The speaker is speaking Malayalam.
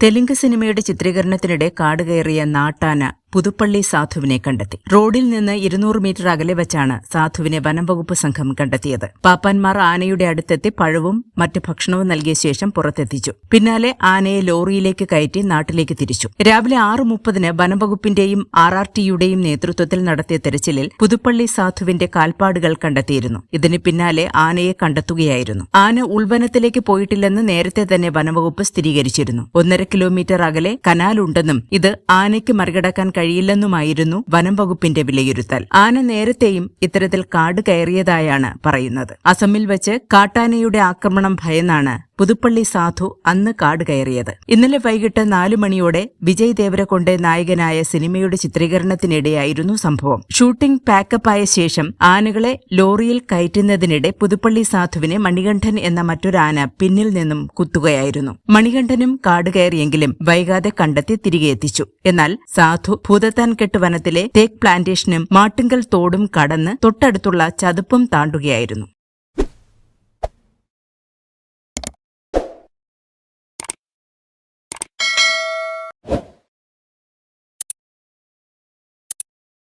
തെലുങ്ക് സിനിമയുടെ ചിത്രീകരണത്തിനിടെ കാട് കയറിയ നാട്ടാന പുതുപ്പള്ളി സാധുവിനെ കണ്ടെത്തി. റോഡിൽ നിന്ന് 200 മീറ്റർ അകലെ വച്ചാണ് സാധുവിനെ വനംവകുപ്പ് സംഘം കണ്ടെത്തിയത്. പാപ്പാന്മാർ ആനയുടെ അടുത്തെത്തി പഴവും മറ്റ് ഭക്ഷണവും നൽകിയ ശേഷം പുറത്തെത്തിച്ചു. പിന്നാലെ ആനയെ ലോറിയിലേക്ക് കയറ്റി നാട്ടിലേക്ക് തിരിച്ചു. രാവിലെ 6:30 വനംവകുപ്പിന്റെയും RRTയുടെയും നേതൃത്വത്തിൽ നടത്തിയ തെരച്ചിലിൽ പുതുപ്പള്ളി സാധുവിന്റെ കാൽപ്പാടുകൾ കണ്ടെത്തിയിരുന്നു. ഇതിന് പിന്നാലെ ആനയെ കണ്ടെത്തുകയായിരുന്നു. ആന ഉൾവനത്തിലേക്ക് പോയിട്ടില്ലെന്ന് നേരത്തെ തന്നെ വനംവകുപ്പ് സ്ഥിരീകരിച്ചിരുന്നു. 1.5 കിലോമീറ്റർ അകലെ കനാലുണ്ടെന്നും ഇത് ആനയ്ക്ക് മറികടക്കാൻ കഴിയില്ലെന്നുമായിരുന്നു വനംവകുപ്പിന്റെ വിലയിരുത്തൽ. ആന നേരത്തെയും ഇത്തരത്തിൽ കാട് കയറിയതായാണ് പറയുന്നത്. അസമിൽ വെച്ച് കാട്ടാനയുടെ ആക്രമണം ഭയന്നാണ് പുതുപ്പള്ളി സാധു അന്ന് കാട് കയറിയത്. ഇന്നലെ വൈകിട്ട് 4 മണിയോടെ വിജയ് ദേവരകൊണ്ട നായകനായ സിനിമയുടെ ചിത്രീകരണത്തിനിടെയായിരുന്നു സംഭവം. ഷൂട്ടിംഗ് പാക്കപ്പായ ശേഷം ആനകളെ ലോറിയിൽ കയറ്റുന്നതിനിടെ പുതുപ്പള്ളി സാധുവിനെ മണികണ്ഠൻ എന്ന മറ്റൊരാന പിന്നിൽ നിന്നും കുത്തുകയായിരുന്നു. മണികണ്ഠനും കാട് കയറിയെങ്കിലും വൈകാതെ കണ്ടെത്തി തിരികെ എത്തിച്ചു. എന്നാൽ സാധു ഭൂതത്താൻകെട്ട് വനത്തിലെ തേക്ക് പ്ലാന്റേഷനും മാട്ടുങ്കൽ തോടും കടന്ന് തൊട്ടടുത്തുള്ള ചതുപ്പും താണ്ടുകയായിരുന്നു.